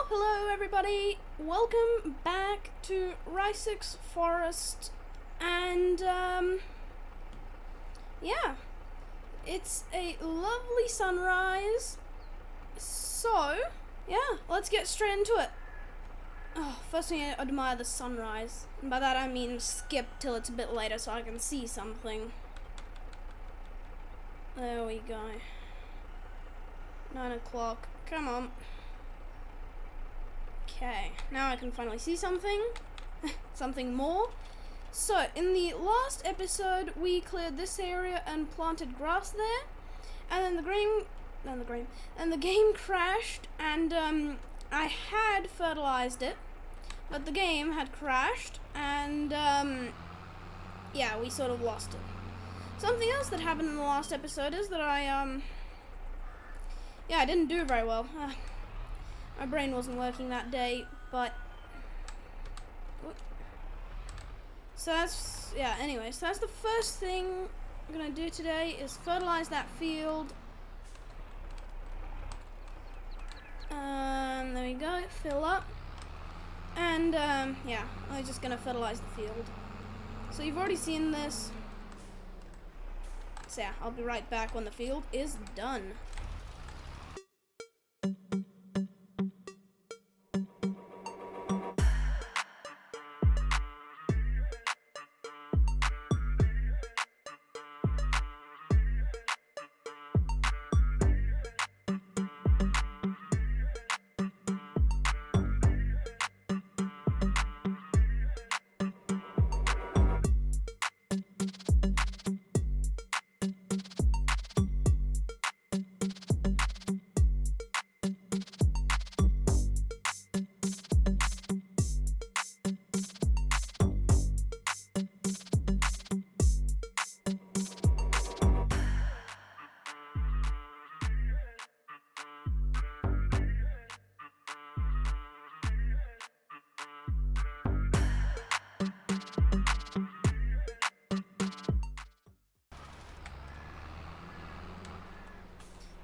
Hello everybody, welcome back to Risoux Forest, and yeah, it's a lovely sunrise, so yeah, let's get straight into it. First we need to admire the sunrise, and by that I mean skip till it's a bit later so I can see something. There we go. 9 o'clock, come on. Okay, now I can finally see something. Something more. So, in the last episode, we cleared this area and planted grass there. And then the game crashed, and I had fertilized it, but the game had crashed, and yeah, we sort of lost it. Something else that happened in the last episode is that I didn't do very well. My brain wasn't working that day, but so that's anyways, so that's the first thing I'm gonna do today is fertilize that field. There we go, fill up, and yeah, I'm just gonna fertilize the field. So you've already seen this, so yeah, I'll be right back when the field is done.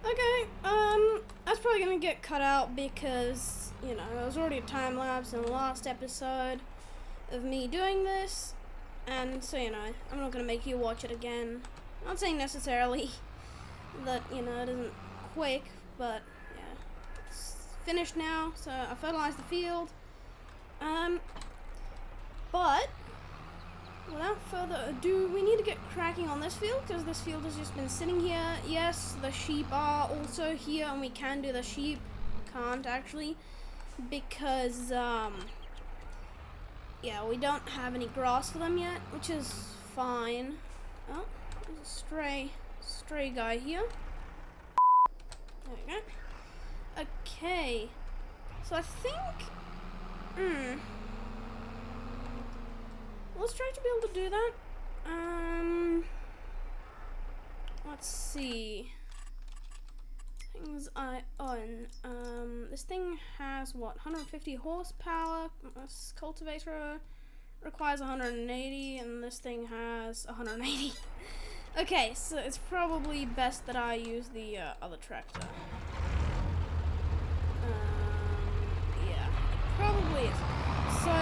Okay, that's probably gonna get cut out because, you know, there was already a time lapse in the last episode of me doing this, and so, you know, I'm not gonna make you watch it again. I'm not saying necessarily that, you know, it isn't quick, but yeah, it's finished now, so I fertilized the field, but without further ado, we need to get cracking on this field, because this field has just been sitting here. Yes, the sheep are also here, and we can do the sheep. Can't, actually, because, yeah, we don't have any grass for them yet, which is fine. Oh, there's a stray guy here. There we go. Okay, so I think, let's try to be able to do that. Let's see. Things I own. This thing has what? 150 horsepower. This cultivator requires 180, and this thing has 180. Okay, so it's probably best that I use the other tractor. Yeah, it probably is. So.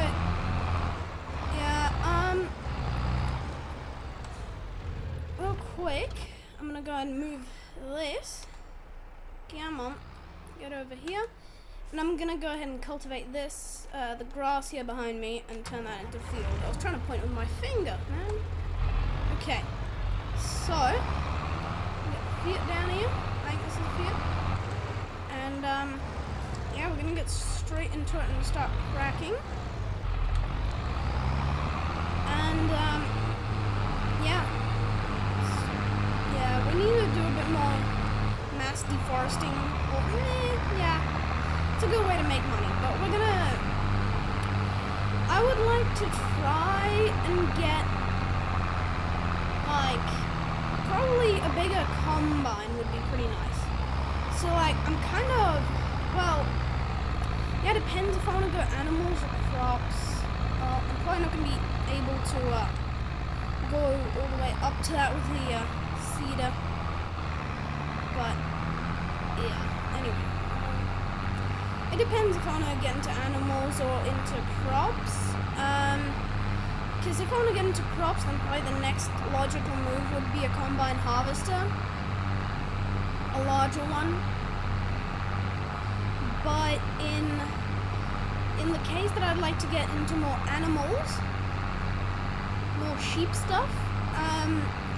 Real quick, I'm gonna go ahead and move this. Come on, get over here. And I'm gonna go ahead and cultivate this, the grass here behind me, and turn that into field. I was trying to point with my finger, man. Okay, so, get the field down here. I think this is the field. And, yeah, we're gonna get straight into it and start cracking. And, we need to do a bit more mass deforesting. Yeah, it's a good way to make money, but I would like to try and get, like, probably a bigger combine would be pretty nice. So, like, I'm kind of, well, yeah, it depends if I want to go animals or crops. I'm probably not going to be able to go all the way up to that with the seeder, but yeah, anyway, it depends if I want to get into animals or into crops. Because if I want to get into crops, then probably the next logical move would be a combine harvester. A larger one. But in the case that I'd like to get into more animals, more sheep stuff,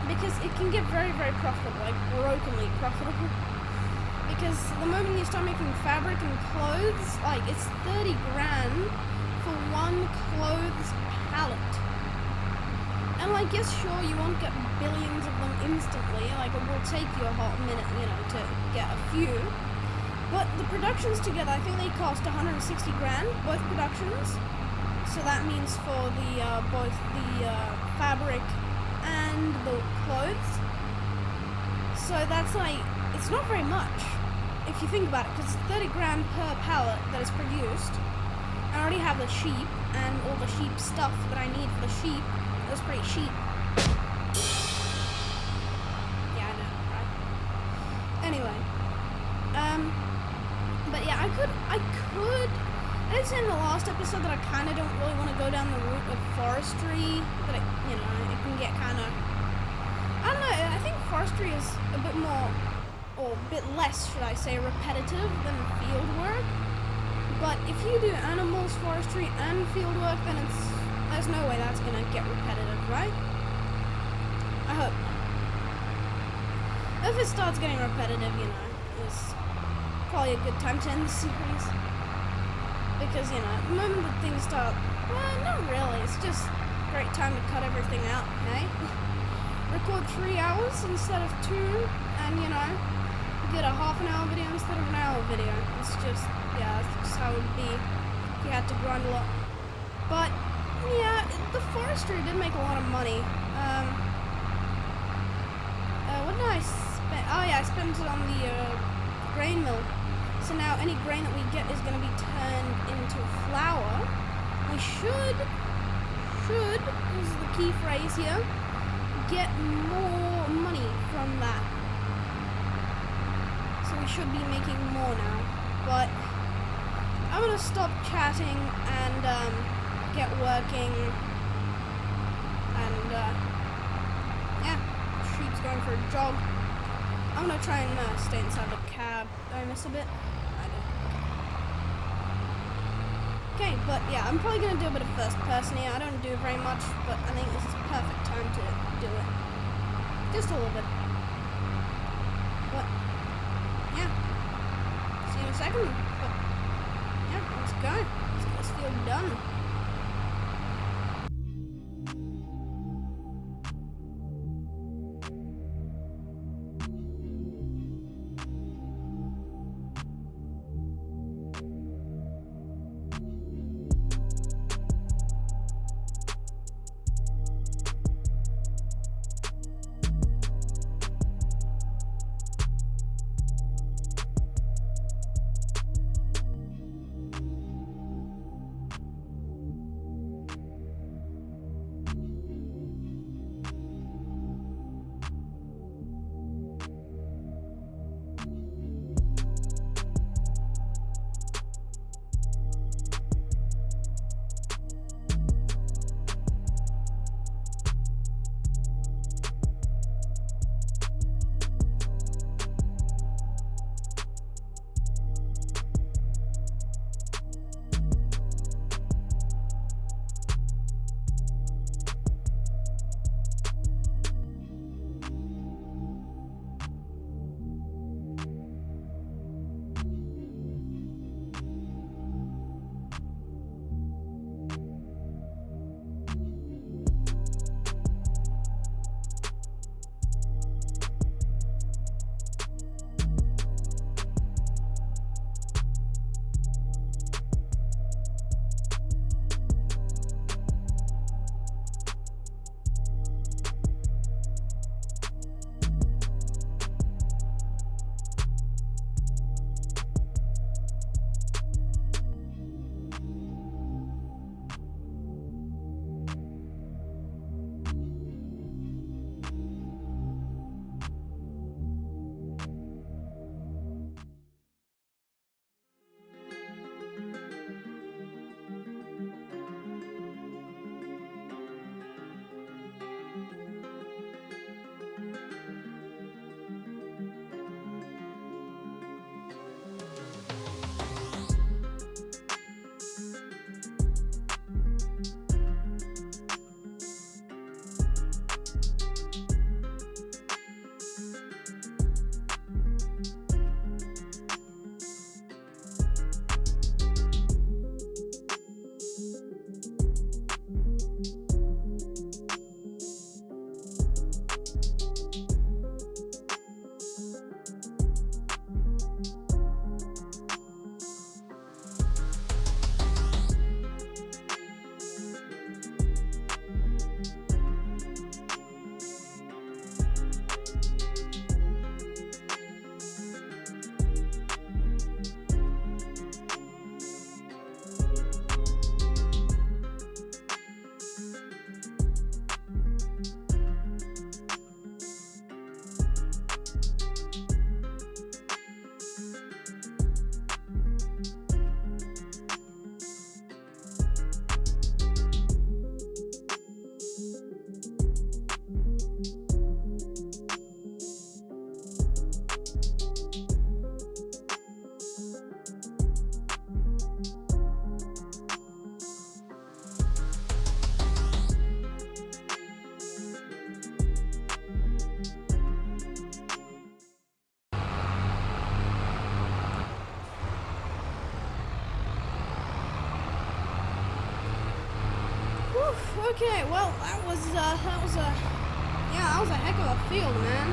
because it can get very, very profitable, like brokenly profitable. Because the moment you start making fabric and clothes, like it's 30 grand for one clothes pallet. And like, yes, sure, you won't get billions of them instantly, like it will take you a hot minute, you know, to get a few. But the productions together, I think they cost 160 grand, both productions. So that means for the both the fabric and the clothes. So that's like, it's not very much if you think about it, because it's 30 grand per pallet that is produced. I already have the sheep and all the sheep stuff that I need for the sheep. That's pretty cheap. Yeah, I know, right? Anyway, but yeah, I did say in the last episode that I kind of don't really want to go down the route of forestry, that it can get kind of, I don't know, I think forestry is a bit more, or a bit less, should I say, repetitive than field work. But if you do animals, forestry, and field work, then there's no way that's gonna get repetitive, right? I hope. If it starts getting repetitive, it's probably a good time to end the series. Because, the moment that things start, well, not really, it's just a great time to cut everything out, hey? Record 3 hours instead of 2, and, get a half an hour video instead of an hour video. It's just, that's just how it would be if you had to grind a lot. But, yeah, the forestry did make a lot of money. What did I spend? Oh yeah, I spent it on the grain mill. So now any grain that we get is going to be turned into flour. We should, this is the key phrase here, get more money from that. So we should be making more now. But I'm going to stop chatting and get working. And yeah, sheep's going for a jog. I'm going to try and stay inside the cab. Did I miss a bit? I did. Okay, but yeah, I'm probably going to do a bit of first person here. I don't do very much, but I think this is perfect time to do it. Just a little bit. But, yeah. See you in a second. But, yeah, let's go. Let's get this field done. Okay, well, that was a heck of a field, man.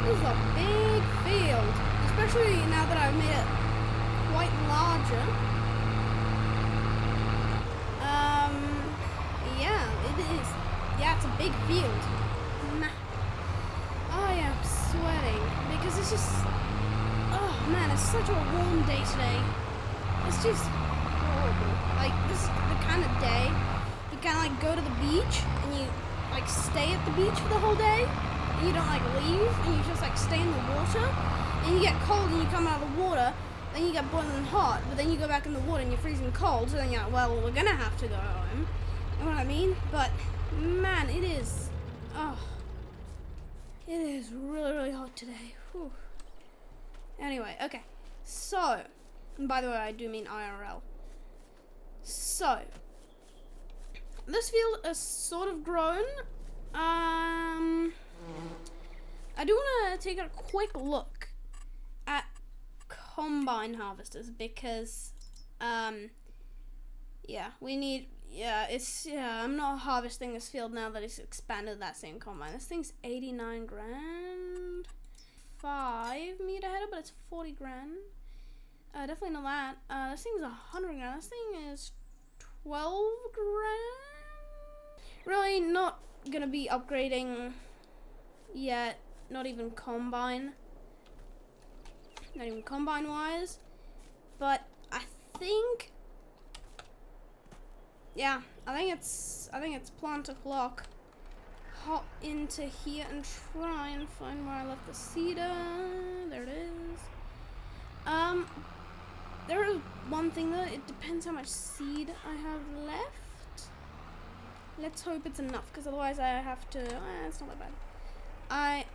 This is a big field, especially now that I've made it quite larger. Yeah, it is. Yeah, it's a big field. I am sweating because it's just, oh man, it's such a warm day today. It's just horrible. Like, this is the kind of day you kind of like go to the beach and you like stay at the beach for the whole day and you don't like leave and you just like stay in the water and you get cold and you come out of the water, then you get boiling hot, but then you go back in the water and you're freezing cold, so then you're like, well, we're gonna have to go home. You know what I mean? But man, it is, oh, it is really, really hot today. Whew. Anyway, okay, so, and by the way, I do mean IRL. So, this field has sort of grown. I do want to take a quick look at combine harvesters because, yeah, I'm not harvesting this field now that it's expanded that same combine. This thing's 89 grand, 5 meter header, but it's 40 grand. Definitely not that. This thing's 100 grand. This thing is 12 grand. Really not gonna be upgrading yet. Not even combine. Not even combine wise. But I think, yeah, I think it's plant o'clock. Hop into here and try and find where I left the cedar. There it is. There is one thing though, it depends how much seed I have left. Let's hope it's enough, because otherwise I have to, it's not that bad. I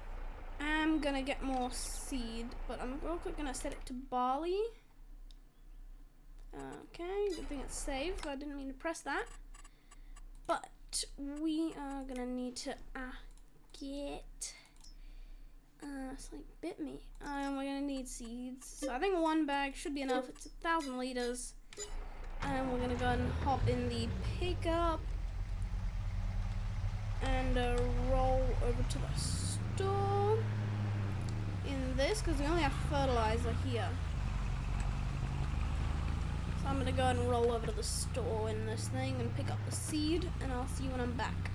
am gonna get more seed, but I'm real quick gonna set it to barley. Okay, good thing it's saved, so I didn't mean to press that. But we are gonna need to get, it's like bit me. We're gonna need seeds. So I think 1 bag should be enough. It's 1,000 liters. And we're gonna go ahead and hop in the pickup and roll over to the store in this, because we only have fertilizer here. So I'm gonna go ahead and roll over to the store in this thing and pick up the seed, and I'll see you when I'm back.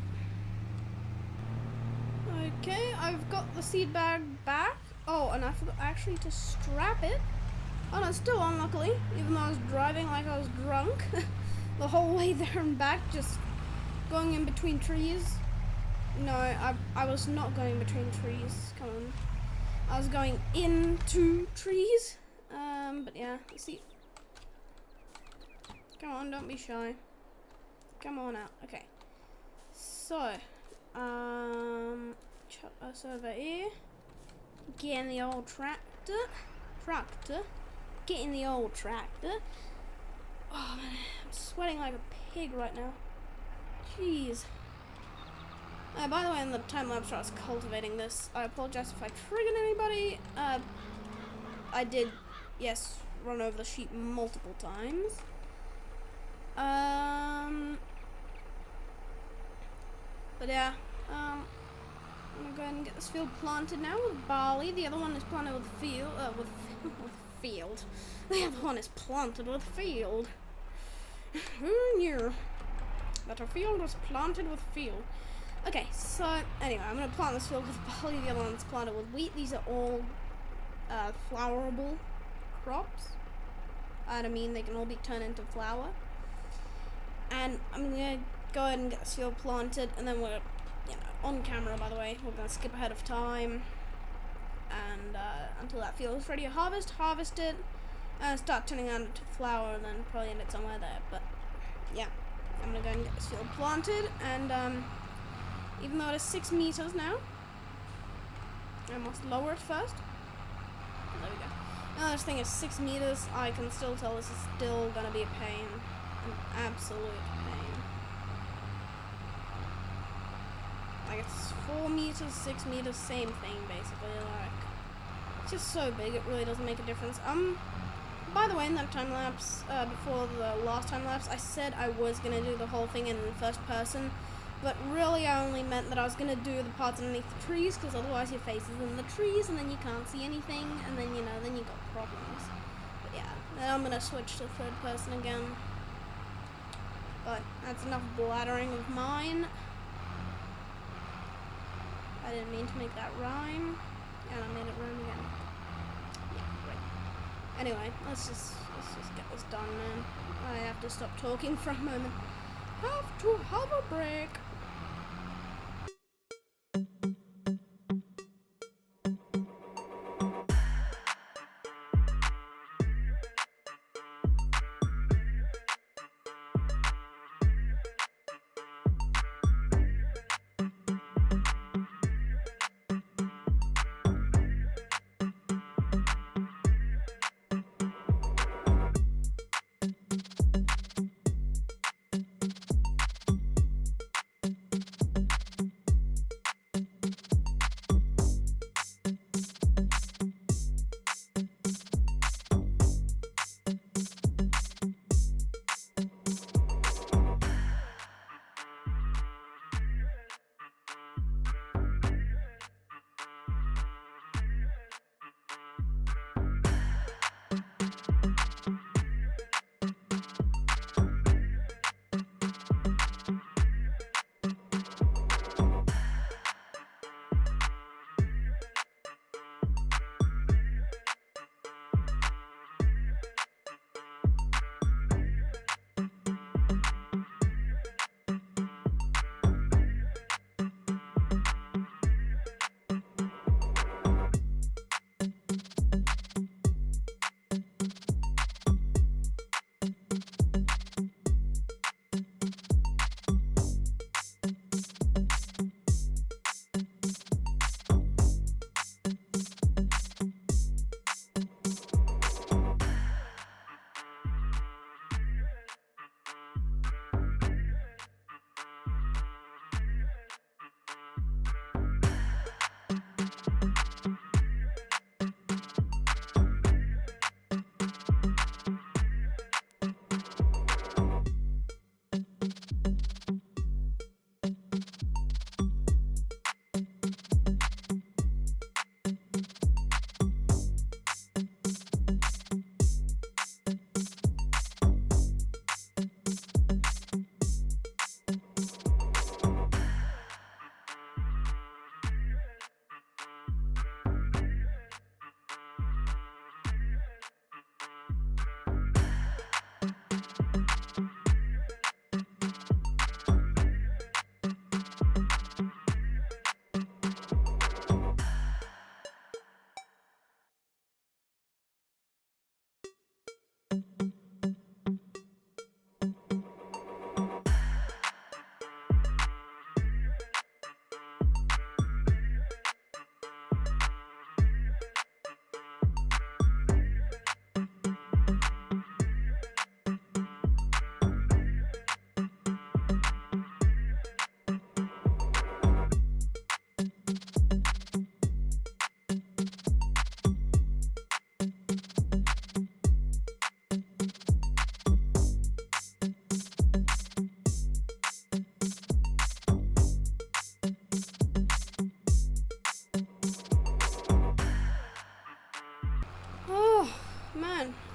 Okay, I've got the seed bag back. Oh, and I forgot actually to strap it. Oh no, still on, luckily, even though I was driving like I was drunk the whole way there and back, just going in between trees. No, I was not going between trees. Come on, I was going into trees. But yeah, you see. Come on, don't be shy. Come on out. Okay. So, chuck us over here. Get in the old tractor. Get in the old tractor. Oh man, I'm sweating like a pig right now. Jeez. By the way, in the time lapse where I was cultivating this, I apologize if I triggered anybody. I did, yes, run over the sheep multiple times. But yeah, I'm gonna go ahead and get this field planted now with barley. The other one is planted with with field. The other one is planted with field. Who knew that a field was planted with field? Okay, so anyway, I'm gonna plant this field with barley. The other one's planted with wheat. These are all flowerable crops. I mean, they can all be turned into flour. And I'm gonna go ahead and get this field planted, and then we're, on camera, by the way, we're gonna skip ahead of time, and until that field is ready to harvest it, and start turning it into flour, and then probably end it somewhere there. But yeah, I'm gonna go and get this field planted, and even though it is 6 meters now, I must lower it first. There we go. Now this thing is 6 meters. I can still tell this is still gonna be a pain. An absolute pain. Like, it's 4 meters, 6 meters, same thing basically. Like, it's just so big, it really doesn't make a difference. By the way, in that time lapse, before the last time lapse, I said I was gonna do the whole thing in first person, But really I only meant that I was gonna do the parts underneath the trees, because otherwise your face is in the trees and then you can't see anything, and then, you know, then you got problems. But yeah, then I'm gonna switch to third person again. But that's enough blathering of mine. I didn't mean to make that rhyme, and I made it rhyme again. Yeah, great. Anyway, let's just get this done, man. I have to stop talking for a moment. Have to have a break.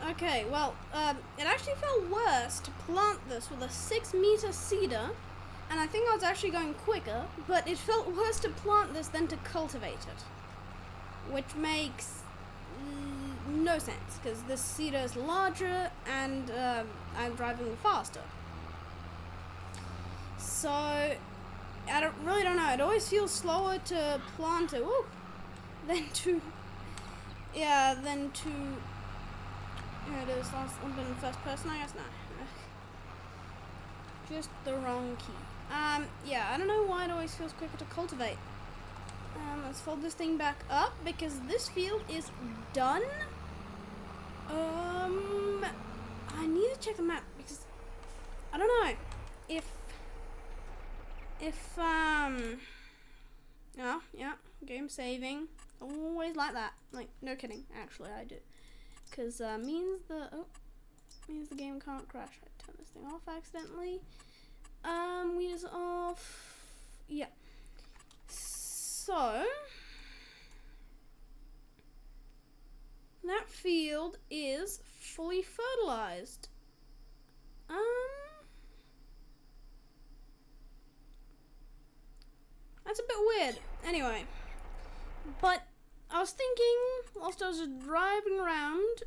Okay, well, it actually felt worse to plant this with a 6-meter cedar, and I think I was actually going quicker, but it felt worse to plant this than to cultivate it. Which makes no sense, because this cedar is larger, and I'm driving faster. So, I really don't know, it always feels slower to plant it, than to, here it is, last one been in first person, I guess, no. Just the wrong key. Yeah, I don't know why it always feels quicker to cultivate. Let's fold this thing back up, because this field is done. I need to check the map, because I don't know if yeah, game saving, always like that, like, no kidding, actually I do, because means the game can't crash. I turn this thing off accidentally. Weed is off. yeah. So that field is fully fertilized. That's a bit weird. Anyway, but I was thinking whilst I was driving around,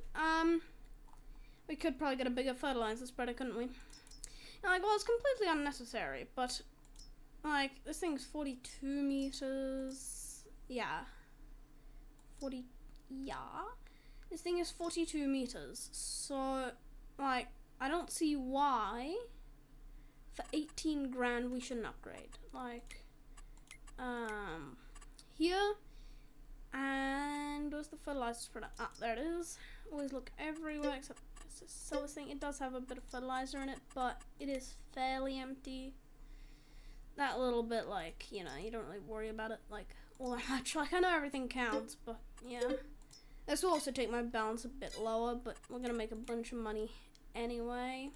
we could probably get a bigger fertilizer spreader, couldn't we? And like, well, it's completely unnecessary, but like, this thing's 42 meters. Yeah. This thing is 42 meters. So, like, I don't see why for 18 grand we shouldn't upgrade. Like, here. And where's the fertilizer spreader? Ah, there it is. Always look everywhere except so this thing. It does have a bit of fertilizer in it, but it is fairly empty. That little bit, like, you know, you don't really worry about it, like, all that much. Like, I know everything counts, but, yeah. This will also take my balance a bit lower, but we're gonna make a bunch of money anyway.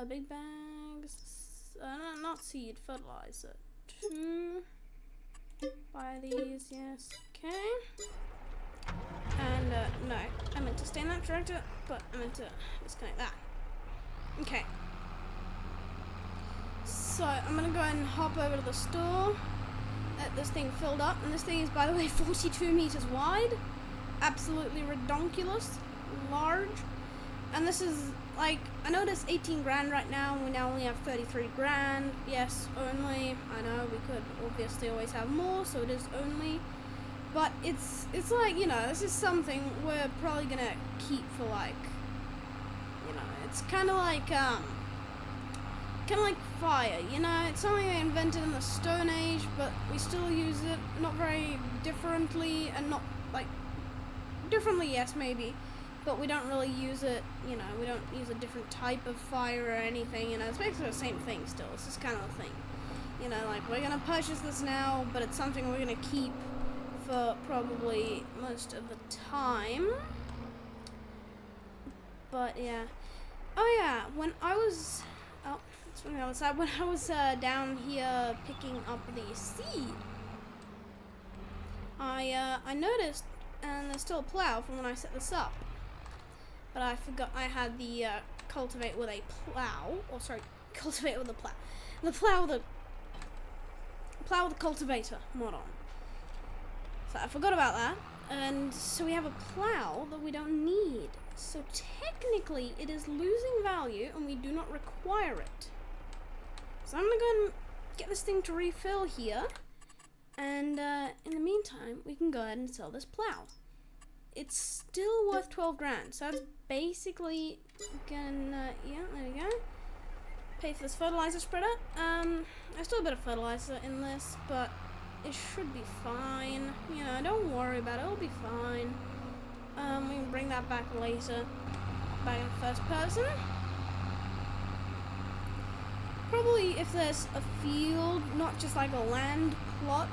Big bags. Not seed, fertilizer. 2. Buy these, yes, okay. And, no, I meant to stay in that tractor, but I meant to disconnect that. Okay. So, I'm gonna go ahead and hop over to the store, get this thing filled up, and this thing is, by the way, 42 meters wide. Absolutely redonkulous, large. And this is, like, I know it's 18 grand right now, and we now only have 33 grand. Yes, only. I know we could obviously always have more, so it is only. But it's like, you know, this is something we're probably gonna keep for, like, you know, it's kind of like fire, you know, it's something I invented in the Stone Age, but we still use it, not very differently, and not, like, differently, yes, maybe, but we don't really use it, you know, we don't use a different type of fire or anything, you know, it's basically the same thing still, it's just kind of a thing, you know, like, we're gonna purchase this now, but it's something we're gonna keep for probably most of the time, but, yeah. Oh, yeah, when I was, oh, that's from the other side, when I was down here picking up the seed, I noticed, and there's still a plow from when I set this up, but I forgot I had the cultivate with a plow, or sorry, cultivate with a plow, the plow with a cultivator mod on. So I forgot about that, and so we have a plow that we don't need. So technically, it is losing value, and we do not require it. So I'm gonna go and get this thing to refill here, and in the meantime, we can go ahead and sell this plow. It's still worth 12 grand, so that's basically gonna, yeah, there we go. Pay for this fertilizer spreader. There's still a bit of fertilizer in this, but it should be fine. You know, don't worry about it, it'll be fine. We can bring that back later. Back in first person. Probably if there's a field, not just like a land plot.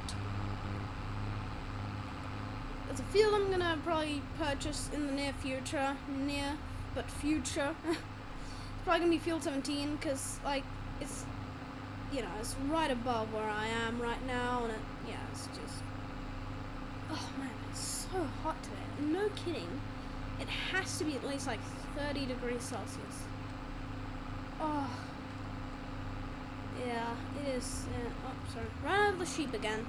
There's a field I'm gonna probably purchase in the near future. Near, but future. It's probably gonna be field 17, because, like, it's, you know, it's right above where I am right now, and it, yeah, it's just, oh man, it's so hot today. No kidding, it has to be at least like 30 degrees Celsius. Oh, yeah, it is. Yeah. Oh, sorry, run over the sheep again.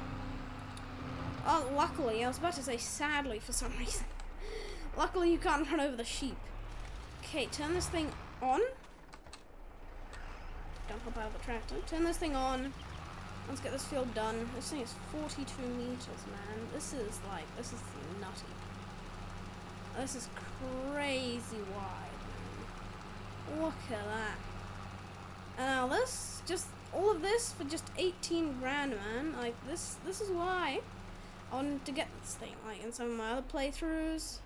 Oh, luckily, I was about to say sadly for some reason. Luckily, you can't run over the sheep. Okay, turn this thing on. Don't hop out of the tractor. Turn this thing on. Let's get this field done. This thing is 42 meters, man. This is nutty. This is crazy wide, man. Look at that. And now this, just all of this for just 18 grand, man. Like, this is why I wanted to get this thing. Like, in some of my other playthroughs,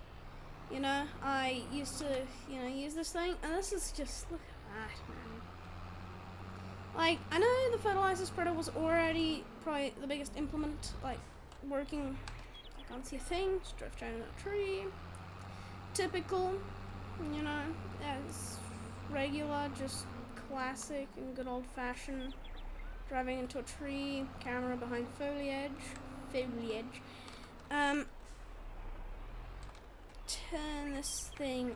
you know, I used to, you know, use this thing, and this is just, look at that, man. Like, I know the fertilizer spreader was already probably the biggest implement, like, working. I can't see a thing, just drift down a tree. Typical, you know, as regular, just classic and good old-fashioned Driving into a tree, camera behind foliage. Turn this thing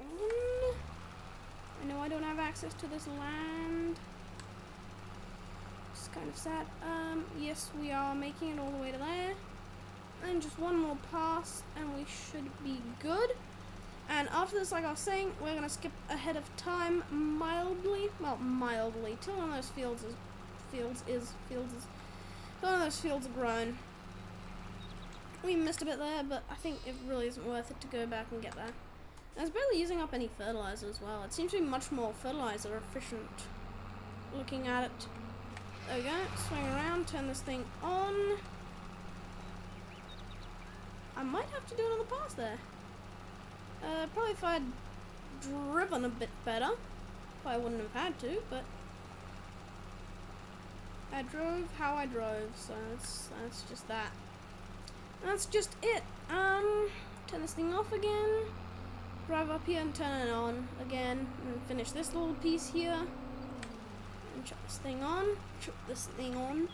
on. I know I don't have access to this land. It's kind of sad. Yes, we are making it all the way to there. And just one more pass and we should be good. And after this, like I was saying, we're gonna skip ahead of time mildly. Well, mildly. Till one of those fields are grown. We missed a bit there, but I think it really isn't worth it to go back and get there. I was barely using up any fertilizer as well. It seems to be much more fertilizer efficient. Looking at it. There we go. Swing around, turn this thing on. I might have to do another pass there. Probably if I'd driven a bit better. Probably wouldn't have had to, but I drove how I drove, so that's just that. That's just it. Turn this thing off again. Drive up here and turn it on again, and finish this little piece here. And chuck this thing on. Chuck this thing on.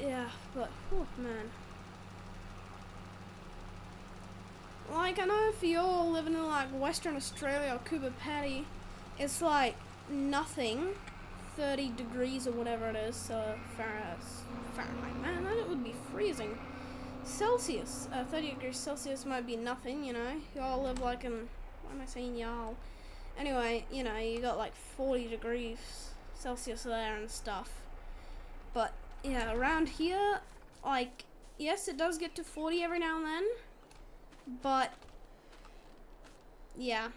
Yeah, but oh man. Like, I know for you all living in like Western Australia or Cooper Pedy, it's like nothing, 30 degrees or whatever it is, so Fahrenheit, man, that would be freezing. Celsius, 30 degrees Celsius might be nothing, you know, y'all live like in, why am I saying y'all? Anyway, you know, you got like 40 degrees Celsius there and stuff, but yeah, around here, like, yes, it does get to 40 every now and then. But yeah,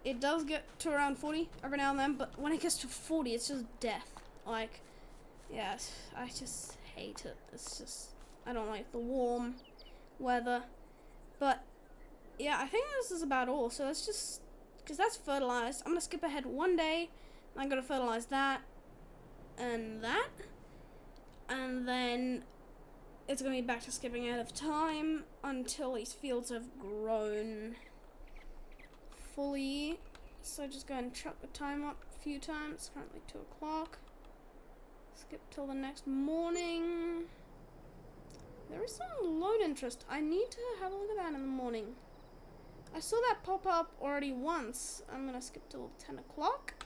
it does get to around 40 every now and then, but when it gets to 40 it's just death. Like, yeah, I just hate it. It's just, I don't like the warm weather. But yeah, I think this is about all. So let's just, because that's fertilized, I'm gonna skip ahead one day. I'm gonna fertilize that and that, and then it's going to be back to skipping ahead of time until these fields have grown fully. So just go ahead and chuck the time up a few times. It's currently 2 o'clock. Skip till the next morning. There is some loan interest. I need to have a look at that in the morning. I saw that pop up already once. I'm going to skip till 10 o'clock.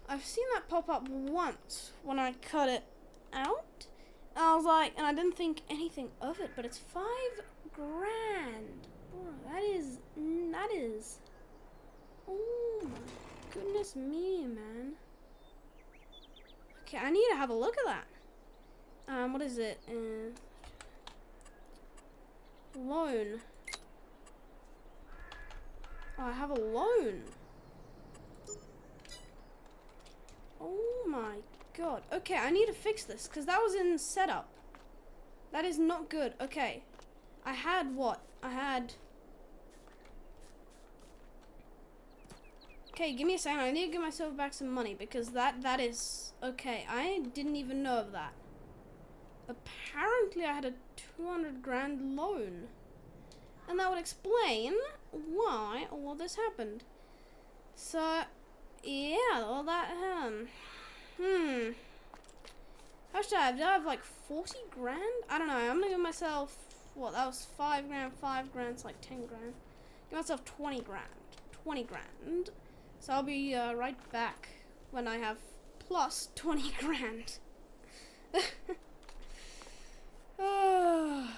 I've seen that pop up once when I cut it out. I was like, and I didn't think anything of it, but it's $5 grand. Bro, that is, oh my goodness me, man. Okay, I need to have a look at that. What is it? Loan. Oh, I have a loan. Oh my God. Okay, I need to fix this because that was in setup. That is not good. Okay. I had what? Okay, give me a second. I need to give myself back some money because that is okay. I didn't even know of that. Apparently I had a 200 grand loan. And that would explain why all of this happened. So yeah, well that how should I have? Did I have like 40 grand? I don't know. I'm gonna give myself, what, that was 5 grand, 5 grand, it's like 10 grand. Give myself 20 grand. 20 grand. So I'll be right back when I have plus 20 grand. Oh,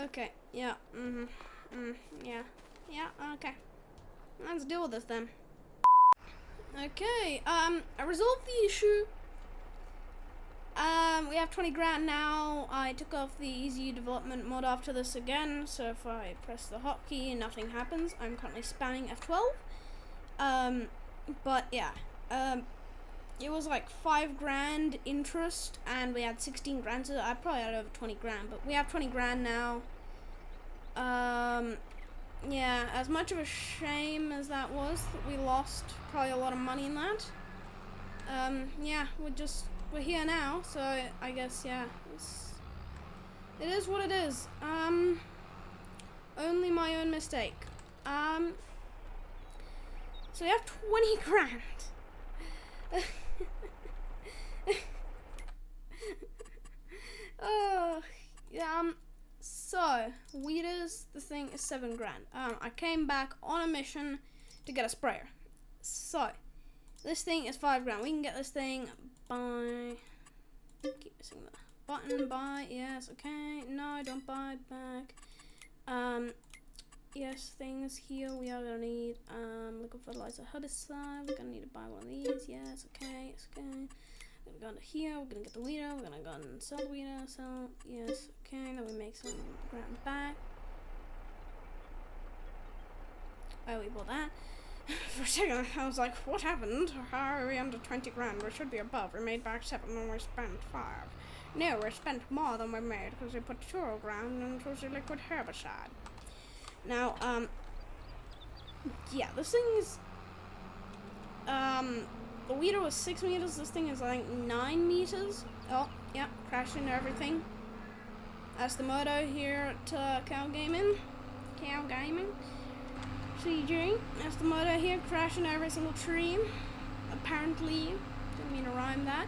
okay. Yeah. Yeah, okay. Let's deal with this then. Okay, I resolved the issue. We have 20 grand now. I took off the easy development mod after this again, so if I press the hotkey, nothing happens. I'm currently spamming F12. But yeah, it was like 5 grand interest, and we had 16 grand, so I probably had over 20 grand, but we have 20 grand now. Yeah, as much of a shame as that was, that we lost probably a lot of money in that. Yeah, we're here now, so I guess, yeah, it is what it is. Only my own mistake. So we have 20 grand. Oh, yeah. So weeders, the thing is 7 grand. I came back on a mission to get a sprayer. So this thing is 5 grand. We can get this thing by. Keep missing the button. Buy. Yes. Okay. No, don't buy back. Yes, things here. We are gonna need liquid fertilizer herbicide. We're gonna need to buy one of these. Yes. Okay. It's okay. We're gonna go into here. We're gonna get the weeder. We're gonna go and sell the weeder. Sell. Yes. Okay. Then we make some grand back. Oh, we bought that. For a second, I was like, what happened? How are we under 20 grand? We should be above. We made back 7 and we spent 5. No, we spent more than we made because we put 2 grand into the liquid herbicide. Now, yeah, this thing is, the weeder was 6 meters. This thing is like 9 meters. Oh, yeah, crashed into everything. That's the motto here at Cow Gaming. CG. That's the motto here. Crashing every single tree. Apparently. Didn't mean to rhyme that.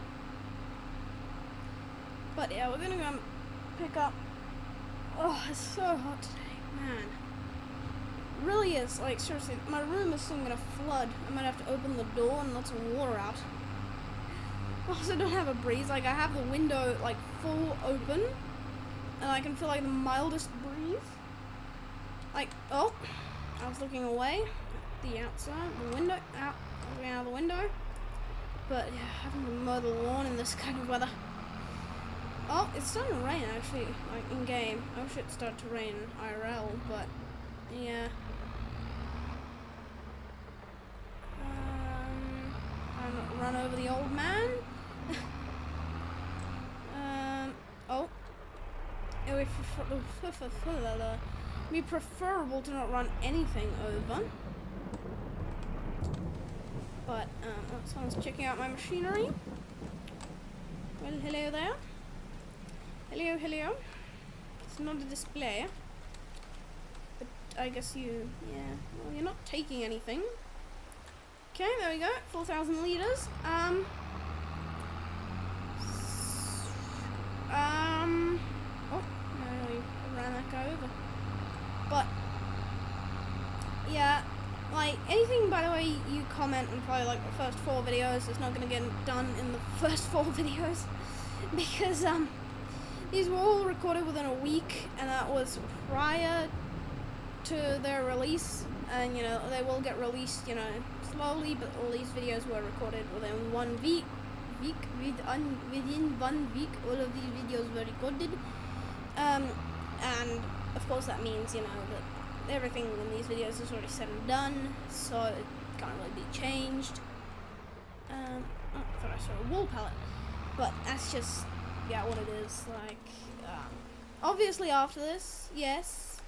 But yeah, we're gonna go pick up. Oh, it's so hot today. Man. It really is. Like, seriously, my room is soon gonna flood. I might have to open the door and let some water out. I also don't have a breeze. Like, I have the window, like, full open. And I can feel, like, the mildest breeze. Like, oh. I was looking away at the outside, the window, looking out the window. But yeah, having to mow the lawn in this kind of weather. Oh, it's starting to rain actually, like in game. I wish it started to rain IRL, but yeah. I'm not run over the old man. Oh. It would be preferable to not run anything over. But, oh, someone's checking out my machinery. Well, hello there. Hello, hello. It's not a display. But I guess you, yeah, well, you're not taking anything. Okay, there we go. 4,000 liters. Oh, no, we ran that guy over. But, yeah, like, anything, by the way, you comment on probably, like, the first 4 videos is not going to get done in the first 4 videos. Because, these were all recorded within a week, and that was prior to their release. And, you know, they will get released, you know, slowly, but all these videos were recorded within 1 week. Within 1 week, all of these videos were recorded. And of course that means, you know, that everything in these videos is already said and done, so it can't really be changed. Oh, I thought I saw a wool pallet. But that's just, yeah, what it is. Like, obviously after this, yes.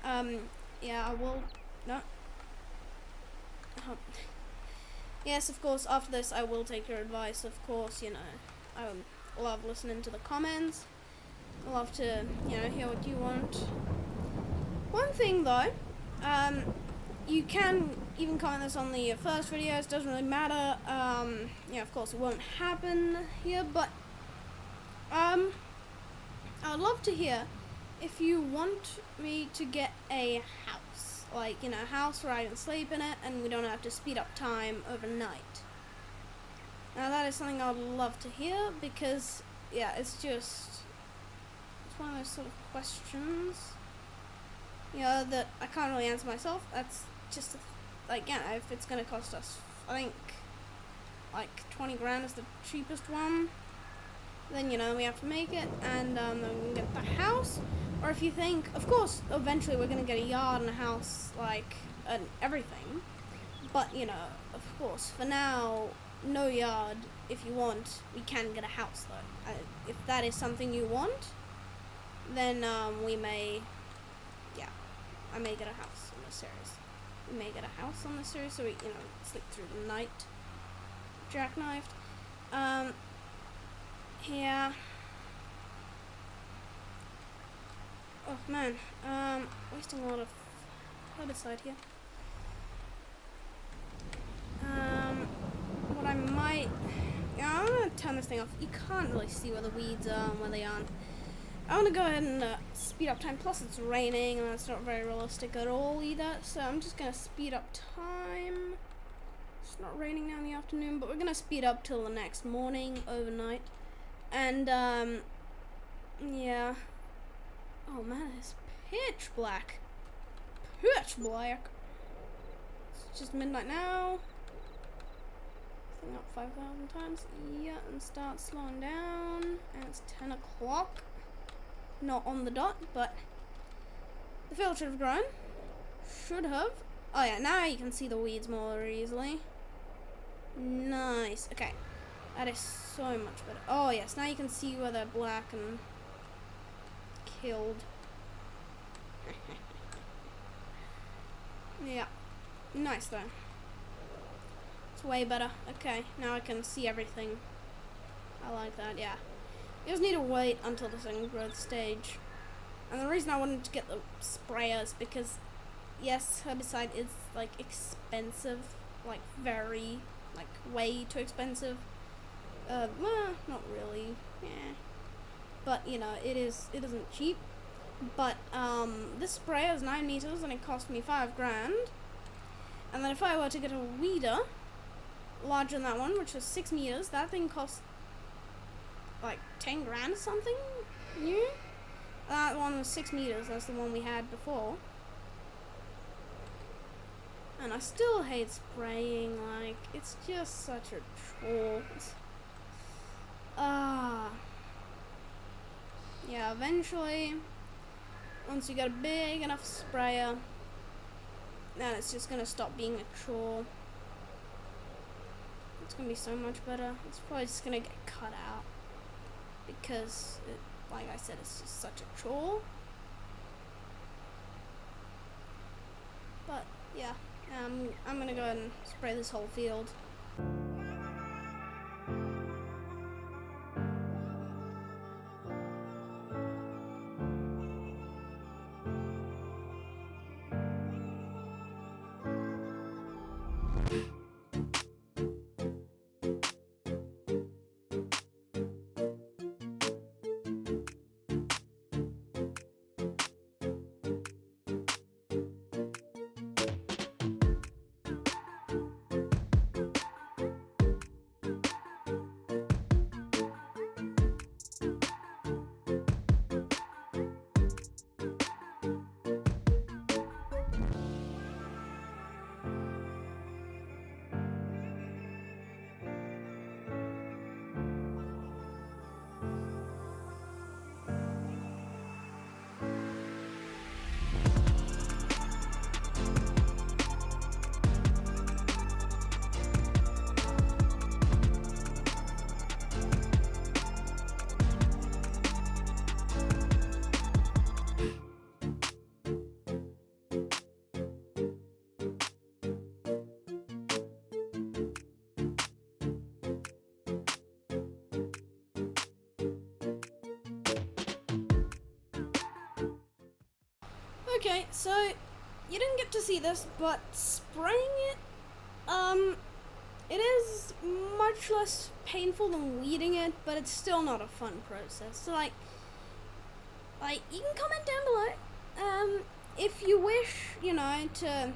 Yeah, I will, no. Yes, of course, after this I will take your advice, of course, you know. I love listening to the comments. I love to, you know, hear what you want. One thing though, you can even comment this on the first videos, doesn't really matter. Yeah, of course it won't happen here, but I would love to hear if you want me to get a house. Like, you know, a house where I can sleep in it and we don't have to speed up time overnight. Now that is something I would love to hear because, yeah, it's one of those sort of questions, you know, that I can't really answer myself. That's just, like, yeah, if it's going to cost us, I think, like, 20 grand is the cheapest one, then, you know, we have to make it, and then we can get the house. Or if you think, of course, eventually we're going to get a yard and a house, like, and everything, but, you know, of course, for now, no yard. If you want, we can get a house, though. If that is something you want, then we may, yeah, I may get a house on this series. We may get a house on this series, so we, you know, sleep through the night, jackknifed. Yeah. Oh man, wasting a lot of herbicide here. What I Yeah, I'm gonna turn this thing off. You can't really see where the weeds are and where they aren't. I want to go ahead and speed up time. Plus, it's raining, and that's not very realistic at all either. So I'm just gonna speed up time. It's not raining now in the afternoon, but we're gonna speed up till the next morning, overnight. And yeah. Oh man, it's pitch black. Pitch black. It's just midnight now. Thing up 5,000 times. Yeah, and start slowing down. And it's 10 o'clock. Not on the dot, but the field should have grown. Should have. Oh yeah, now you can see the weeds more easily. Nice. Okay. That is so much better. Oh yes, now you can see where they're black and killed. Yeah. Nice though. It's way better. Okay, now I can see everything. I like that, yeah. You just need to wait until the second growth stage. And the reason I wanted to get the sprayer is because, yes, herbicide is, like, expensive. Like, very, like, way too expensive. Well, not really, yeah. But, you know, it isn't cheap. But, this sprayer is 9 meters and it cost me 5 grand. And then if I were to get a weeder, larger than that one, which was 6 meters, that thing cost like 10 grand or something new. That one was 6 meters, that's the one we had before. And I still hate spraying, like, it's just such a chore. Yeah, eventually, once you get a big enough sprayer, then it's just gonna stop being a chore. It's gonna be so much better. It's probably just gonna get cut out. Because, like I said, it's just such a chore. But, yeah, I'm gonna go ahead and spray this whole field. Okay, so you didn't get to see this, but spraying it, it is much less painful than weeding it, but it's still not a fun process. So like you can comment down below, if you wish, you know, to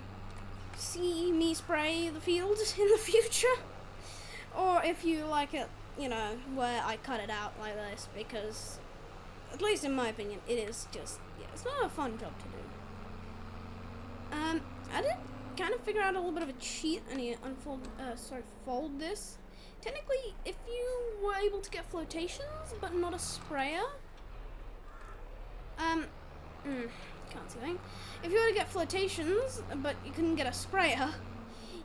see me spray the fields in the future, or if you like it, you know, where I cut it out like this, because at least in my opinion, it is just, yeah, it's not a fun job to do. I did kind of figure out a little bit of a cheat. I need to fold this. Technically, if you were able to get flotations, but not a sprayer, can't see anything. If you were to get flotations, but you couldn't get a sprayer,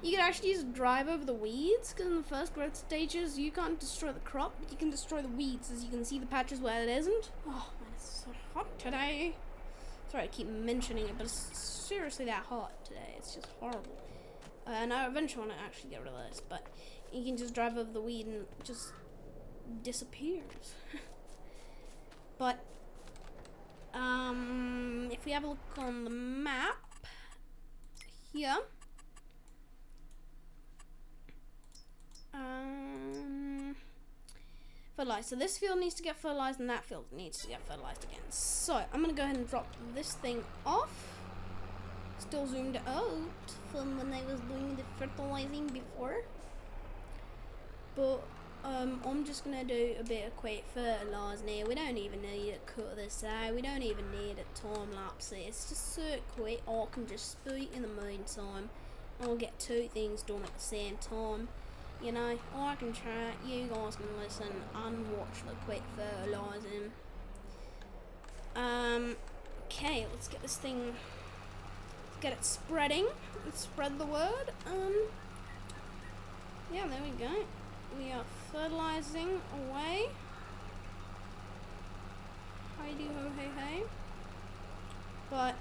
you could actually just drive over the weeds, because in the first growth stages, you can't destroy the crop, but you can destroy the weeds, as you can see the patches where it isn't. Oh man, it's so hot today. Sorry, I keep mentioning it, but it's seriously that hot today. It's just horrible. And I eventually want to actually get rid of this, but you can just drive over the weed and it just disappears. But if we have a look on the map here, fertilized. So this field needs to get fertilized and that field needs to get fertilized again. So I'm gonna go ahead and drop this thing off. Still zoomed out from when I was doing the fertilizing before. But I'm just gonna do a bit of quick fertilizing here. We don't even need to cut this out. We don't even need a time lapse. It's just so quick. I can just speak in the meantime. I'll get two things done at the same time. You know, I can try. You guys can listen and watch the quick fertilizing. Okay, let's get this thing. Let's get it spreading. Let's spread the word. Yeah, there we go. We are fertilizing away. Heidi ho hey hey. But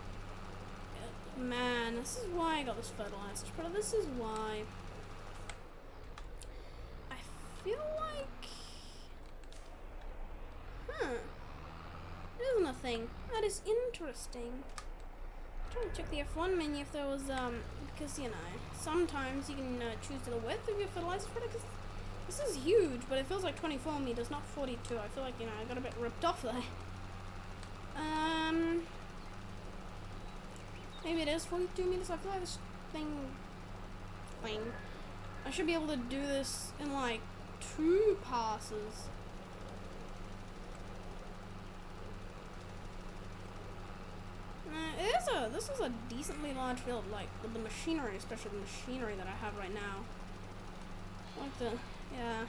man, this is why I got this fertilizer spreader. This is why I feel like it isn't a thing. That is interesting. I'm trying to check the F1 menu if there was because you know, sometimes you can choose the width of your fertilizer spreader. This is huge, but it feels like 24 meters, not 42. I feel like, you know, I got a bit ripped off there. Maybe it is 42 meters. I feel like this thing. I should be able to do this in like 2 passes. This is a decently large field, like with the machinery, especially the machinery that I have right now. Like the. Yeah.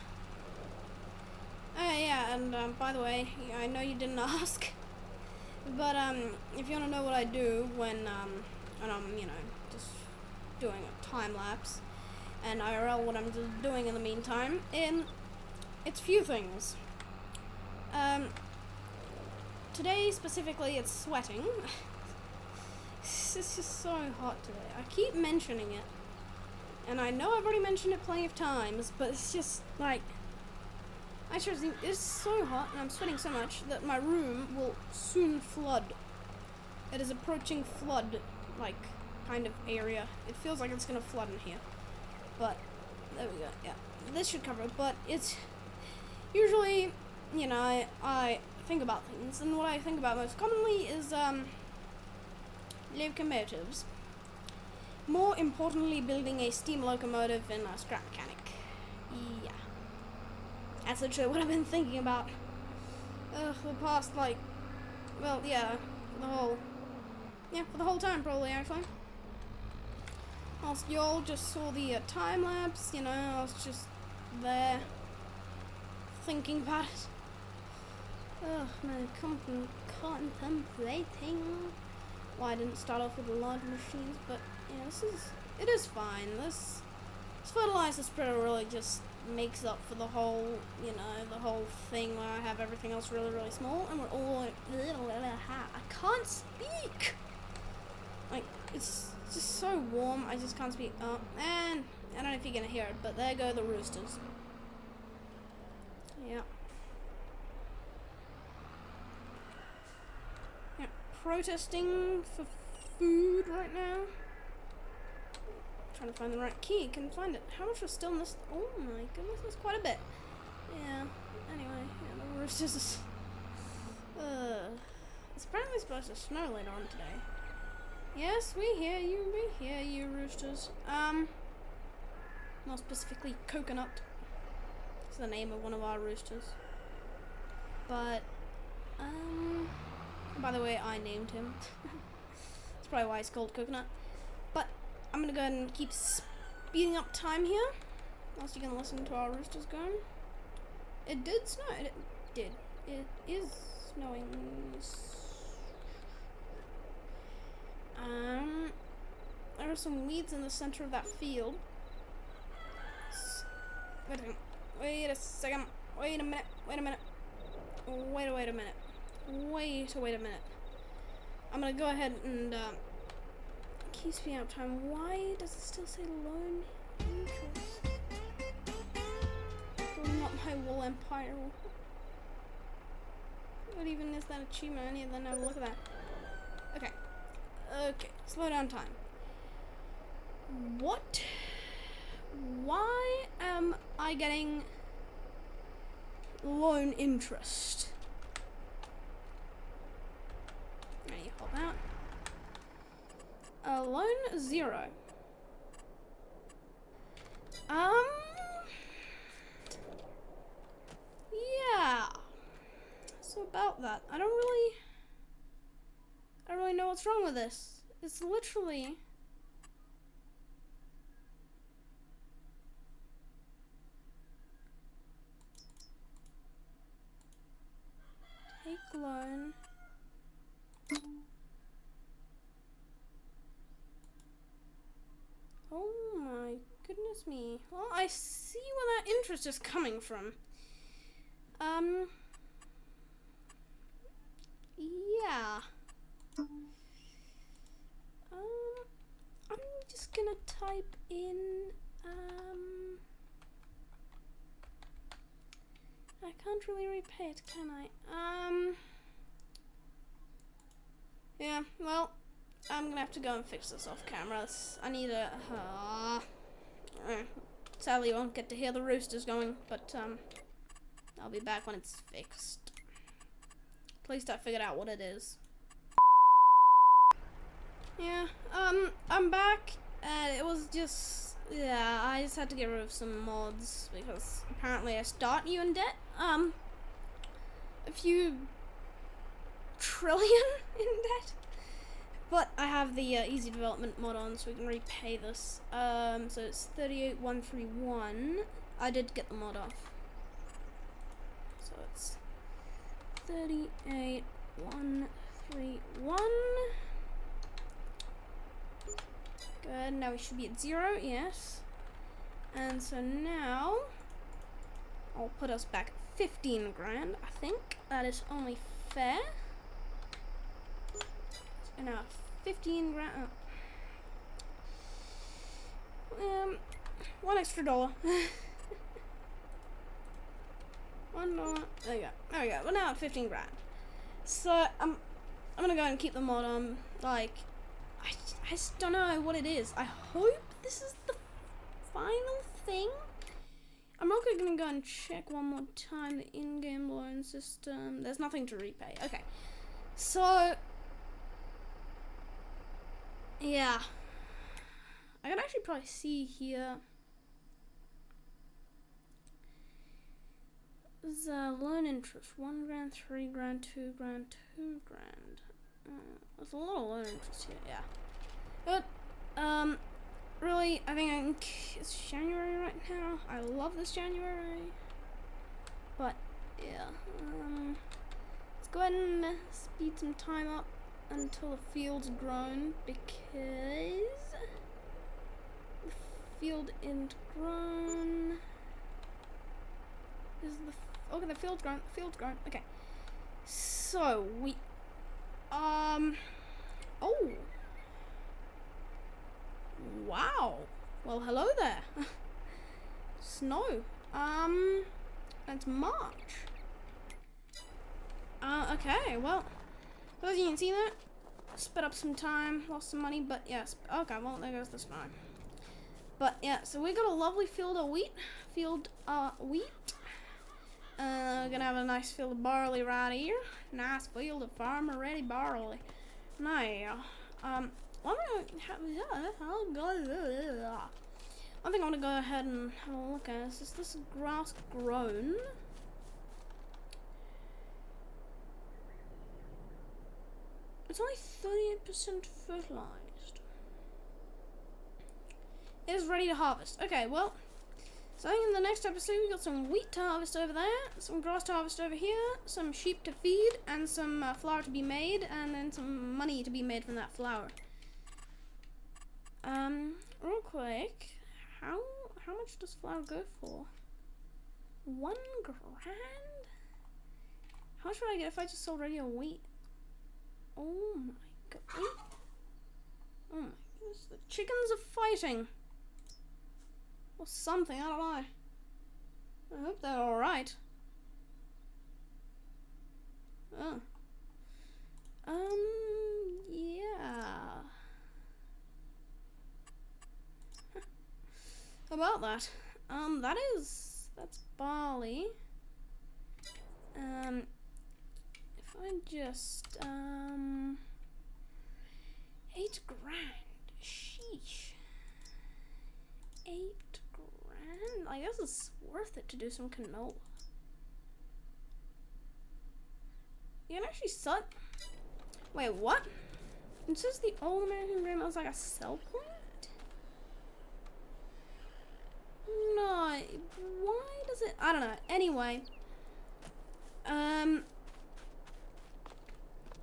Yeah, and by the way, I know you didn't ask, but if you want to know what I do when I'm, you know, just doing a time lapse, and IRL what I'm just doing in the meantime, it's few things. Today specifically, it's sweating. It's just so hot today. I keep mentioning it. And I know I've already mentioned it plenty of times, but it's just like, it's so hot and I'm sweating so much that my room will soon flood. It is approaching flood, like, kind of area. It feels like it's gonna flood in here. But, there we go, yeah. This should cover it, but it's, usually, you know, I think about things, and what I think about most commonly is, locomotives. More importantly, building a steam locomotive and a scrap mechanic. Yeah. That's literally what I've been thinking about. For the past, like, well, yeah, for the whole time, probably, actually. Whilst y'all just saw the time lapse, you know, I was just there, thinking about it. Man, contemplating. Well, I didn't start off with the large machines, but yeah, it is fine. This fertilizer spreader really just makes up for the whole, you know, the whole thing where I have everything else really, really small, and we're all, I can't speak! Like, it's just so warm, I just can't speak. Oh, and I don't know if you're gonna hear it, but there go the roosters. Yeah. Protesting for food right now. Trying to find the right key. Couldn't find it. How much was still in this? Oh my goodness, there's quite a bit. Yeah. Anyway, yeah, the roosters is. It's apparently supposed to snow later on today. Yes, we hear you, roosters. More specifically, Coconut. It's the name of one of our roosters. But, by the way, I named him. That's probably why it's called Coconut. But I'm gonna go ahead and keep speeding up time here, whilst you can listen to our roosters going. It did snow. It did. It is snowing. There are some weeds in the center of that field. Wait a second. Wait a minute. Wait a minute. Wait a minute. Wait a minute. I'm gonna go ahead and keep speeding up time. Why does it still say loan interest? Well, not my wool empire. What even is that achievement? I need to have a look at that. Okay. Okay. Slow down time. What? Why am I getting lone interest. There you hold that. Lone 0. Yeah. So about that, I don't really know what's wrong with this. It's literally take loan. Oh my goodness me. Well, I see where that interest is coming from. Yeah. I'm just gonna type in, I can't really repay it, can I? Yeah, well, I'm gonna have to go and fix this off camera. I need a, sadly you won't get to hear the roosters going, but, I'll be back when it's fixed. At least I figured out what it is. Yeah, I'm back, and it was just, yeah, I just had to get rid of some mods, because apparently I start you in debt, a few trillion in debt, but I have the easy development mod on, so we can repay this. So it's 38131, I did get the mod off, so it's 38131. Good, now we should be at 0, yes. And so now, I'll put us back at 15 grand, I think. That is only fair. So now 15 grand. $1 extra. $1. There you go. There we go. We're now at 15 grand. So I'm gonna go and keep the mod on. Like, I just don't know what it is. I hope this is the final thing. I'm also gonna go and check one more time the in-game loan system. There's nothing to repay. Okay. So yeah. I can actually probably see here. There's loan interest. 1 grand, 3 grand, 2 grand, 2 grand. There's a lot of loan interest here, yeah. But, really, I think it's January right now. I love this January. But, yeah. Let's go ahead and speed some time up until the field's grown, because the field isn't grown. Okay, the field's grown, okay. So, we, oh. Wow. Well, hello there. Snow. It's March. Okay, well, as you can see that, sped up some time, lost some money, but yes, okay, well, there goes the snow. But yeah, so we got a lovely field of wheat. We're gonna have a nice field of barley right here. Nice field of farmer-ready barley. Now, one thing I want to go ahead and have a look at is this grass grown? It's only 38% fertilized. It is ready to harvest. Okay, well, so in the next episode we got some wheat to harvest over there, some grass to harvest over here, some sheep to feed, and some flour to be made, and then some money to be made from that flour. Real quick, how much does flour go for? 1 grand? How much would I get if I just sold regular wheat? Oh my god. Oh my goodness, the chickens are fighting. Or something, I don't know. I hope they're alright. Oh. Yeah. About that. That's barley. If I just, 8 grand, sheesh. 8 grand? I guess it's worth it to do some canola. You can actually sell it. Wait, what? It says the old American Dream was like a sell point? No, why does it? I don't know. Anyway,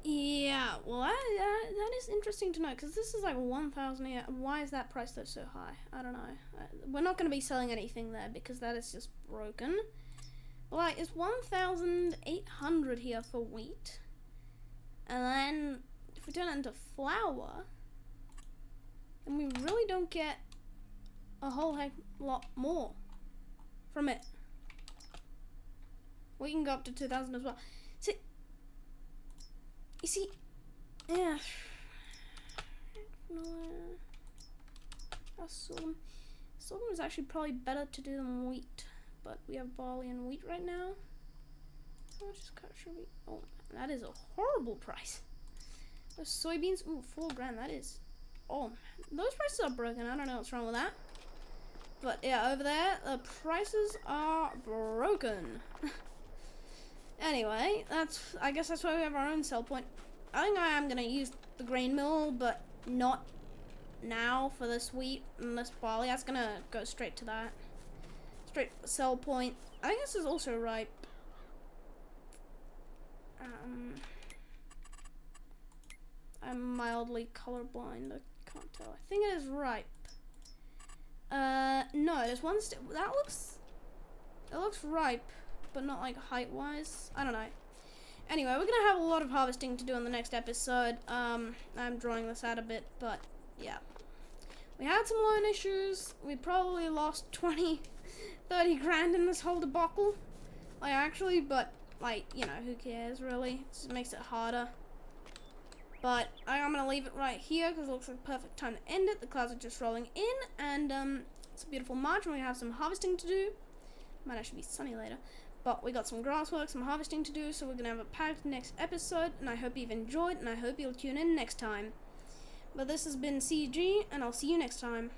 yeah. Well, that is interesting to know because this is like 1,000 a year. Why is that price though so high? I don't know. We're not going to be selling anything there because that is just broken. But like, it's 1,800 here for wheat, and then if we turn it into flour, then we really don't get a whole heck lot more from it. We can go up to 2,000 as well. So, you see, yeah. Sorghum is actually probably better to do than wheat, but we have barley and wheat right now. How much is kosher wheat? Oh, that is a horrible price. Those soybeans, ooh, 4 grand. That is, oh, those prices are broken. I don't know what's wrong with that. But yeah, over there, the prices are broken. Anyway, I guess that's why we have our own sell point. I think I am going to use the grain mill, but not now for this wheat and this barley. That's going to go straight to that. Straight sell point. I think this is also ripe. I'm mildly colorblind. I can't tell. I think it is ripe. No, there's one that looks ripe, but not like height-wise. I don't know. Anyway, we're gonna have a lot of harvesting to do in the next episode. I'm drawing this out a bit, but yeah. We had some loan issues. We probably lost 20, 30 grand in this whole debacle. Like, actually, but, like, you know, who cares, really? It just makes it harder. But I'm going to leave it right here because it looks like the perfect time to end it. The clouds are just rolling in, and it's a beautiful March, and we have some harvesting to do. Might actually be sunny later. But we got some grass work, some harvesting to do, so we're going to have a packed next episode, and I hope you've enjoyed, and I hope you'll tune in next time. But this has been CG, and I'll see you next time.